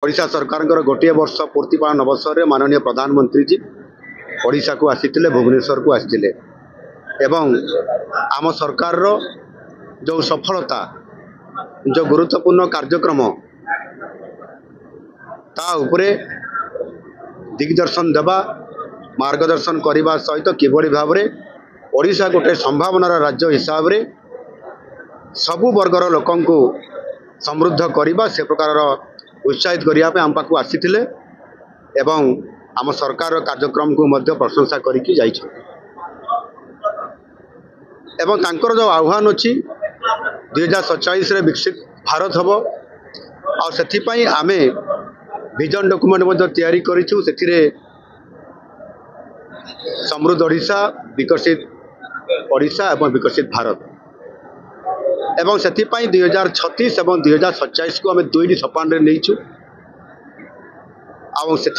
ओडिशा सरकार गोटे वर्ष पूर्ति पालन अवसर में माननीय प्रधानमंत्री जी ओडिशा को आसीथिले भुवनेश्वर को आसीथिले एवं आम सरकार रो जो सफलता जो गुरुत्वपूर्ण कार्यक्रम ता उपरे दिग्दर्शन देवा मार्गदर्शन करने सहित किभली भाव में ओडिशा गोटे संभावनार राज्य हिसाब से सबु वर्गर लोकं को समृद्ध करने से प्रकार उत्साहित करने आम पाक आसीथिले एवं आम सरकार कार्यक्रम को मध्य प्रशंसा करके एवं तांकर जो आह्वान अच्छी 2047 रे विकसित भारत हम और से आम विजन डॉक्यूमेंट तैयारी करिछु सेथिरे समृद्ध ओडिशा विकसित ओडिशा एवं विकसित भारत एवं से 2036 एवं 2047 को आम दुईटी सोपान रे नहींछु से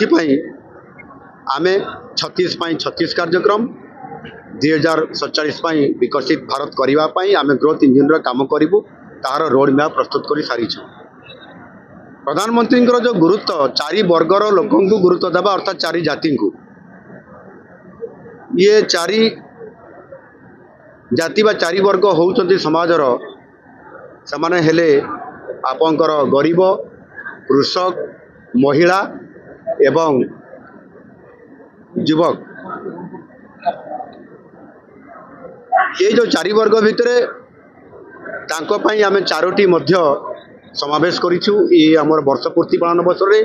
आम 36 कार्यक्रम 2047 विकसित भारत करने आम ग्रोथ इंजिन काम करूँ तार रोड मैप प्रस्तुत कर सारीछु। प्रधानमंत्री जो गुरुत्व चारि वर्गर लोक गुरुत्व देवा अर्थात चारि जाति को ये चारि जाति बा चारि वर्ग होउचंती समाजर समान हेले आपंकर गरीब कृषक महिला एवं युवक ये जो चारि वर्ग भितरे तांको पई आमे चारोटी मध्य समावेश करिछु। ये हमर वर्ष पूर्ति पालन अवसर रे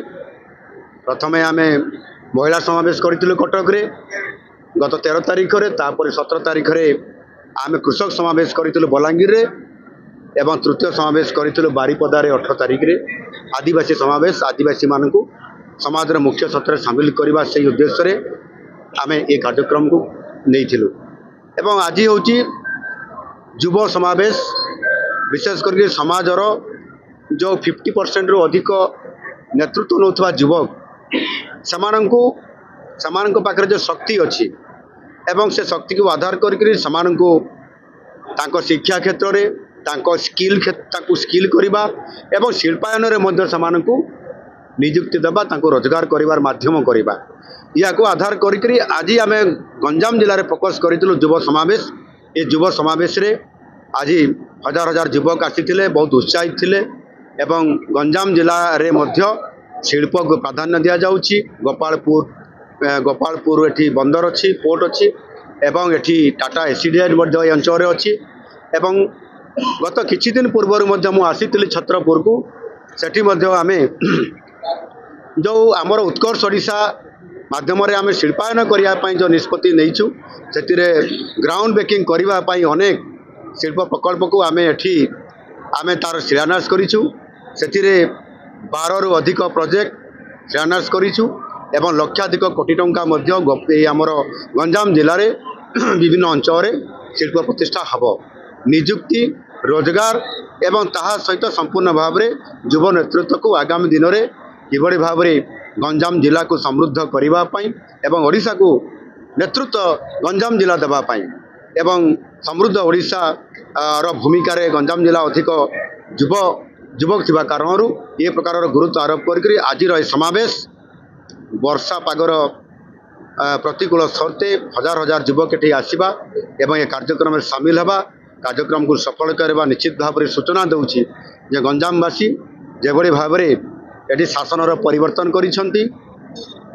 प्रथमे आमे महिला समावेश करिथिलु कटक रे गत 13 तारिख रे तापर 17 तारिख रे आमे कृषक समावेश करिथिलु बलांगीर रे एवं तृतीय समावेश करिथिलु बारिपदा रे 18 तारिख रे आदिवासी समावेश आदिवासी मानकु समाज रे मुख्य सत्र शामिल करबा से उद्देश्य रे आमे ए कार्यक्रम को नैथिलु एवं आज होची युव समावेश विशेष करके समाजर जो 50% रु अधिक नेतृत्व नौथवा युवक समानंको पाखरे जो शक्ति अच्छी एवं से शक्ति को आधार करके समानंको तांको शिक्षा क्षेत्र रे तांको स्किल करबा एवं शिल्पायन रे मध्य समानंको नियुक्ति देबा तांको रोजगार करिवार माध्यम करबा या को आधार करके आज आम गंजाम जिले में फोकस करूँ युव समावेश। ये युव समावेश रे आज हजार हजार युवक आसीथिले बहुत उत्साहित थिले एवं गंजाम जिला रे मध्य शिल्प को प्राधान्य दि जाउछि। गोपालपुर एठी बंदर अच्छी पोर्ट अच्छी एवं एठी टाटा एसीडीआई अंचल अच्छी एवं गत किछि दिन पूर्व मु आसीथिली छत्रपुर को सेठी आम जो आमर उत्कर्ष ओडिशा माध्यम आम शिल्पायन करने जो निष्पत्ति नहींचु से ग्राउंड ब्रेकिंग करने अनेक शिल्प प्रकल्प को आम एठी आम तार शिलान्यास करिछु से 12 रु अधिक प्रोजेक्ट शिलान्यास करिछु एवं लक्षाधिक कोटी टंका आमर गंजाम जिले में विभिन्न अंचल शिल्प प्रतिष्ठा हब निजुक्ति रोजगार एवं ताहा सहित संपूर्ण भाव में युव नेतृत्व को आगामी दिन में किभली भाव में गंजाम जिला को समृद्ध करने एवं ओडिशा को नेतृत्व गंजाम जिला देवाई एवं समृद्ध ओडिशा रो भूमिका रे गंजाम जिला अधिक युवक थिबा कारण ये प्रकार गुरुत्व आरोप करके आज समावेश वर्षा पागर प्रतिकूल शर्ते हजार हजार युवक ये आसवा एवं ये कार्यक्रम में सामिल हवा कार्यक्रम को सफल करवा निश्चित भाव में सूचना दूची जे गंजामवासी जेभली भाव में ये शासन परिवर्तन करिसेंती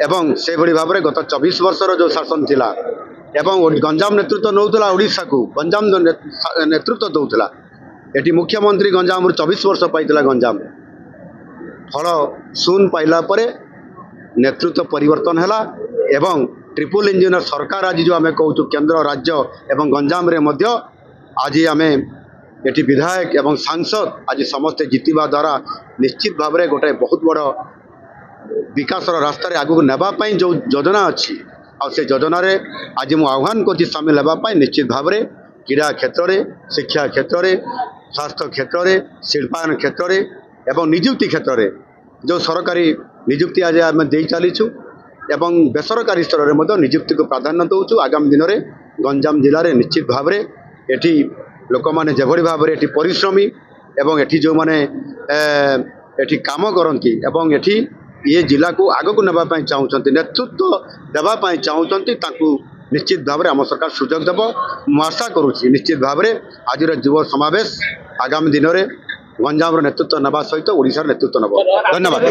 एवं से भली भाव में गत 24 वर्षर जो शासन थिला एवं गंजाम नेतृत्व नौला ओडिशा को गंजाम नेतृत्व दौला ये मुख्यमंत्री गंजाम 24 वर्ष पाइला गंजाम फल शून पाइला परे नेतृत्व परिवर्तन है एवं ट्रिपल इंजिन सरकार आज जो आम कहूँ केंद्र राज्य एवं गंजाम रे मध्य आज आम ये विधायक एवं सांसद आज समस्ते जीतवा द्वारा निश्चित भाव में गोटे बहुत बड़ विकास रास्तार आगू नापी जो योजना अच्छी और से योजन आज मु आह्वान कर सामिल होगापी निश्चित भाव में क्रीड़ा क्षेत्र में शिक्षा क्षेत्र में स्वास्थ्य क्षेत्र में शिल्पायन क्षेत्र में एवं निजुक्ति क्षेत्र में जो सरकारी निजुक्ति आज आम दे चलीछु एवं बेसरकारी स्तर में निजुक्ति को प्राधान्य दौचु आगामी दिन में गंजाम जिले में निश्चित भाव में ये लोक मैंने जेभली भाव में परिश्रमी एवं एठी जो माने ଏଠି କାମ କରନ୍ତି ଏବଂ ଏଠି ये जिला को आग को नापी चाहते नेतृत्व देवाई चाहते निश्चित भाव में आम सरकार सुजोग देव मु आशा करुँच निश्चित भाव में आज युव समावेश आगामी दिन में गंजाम नेतृत्व नवा सहित ओडिशार नेतृत्व नब धन्यवाद।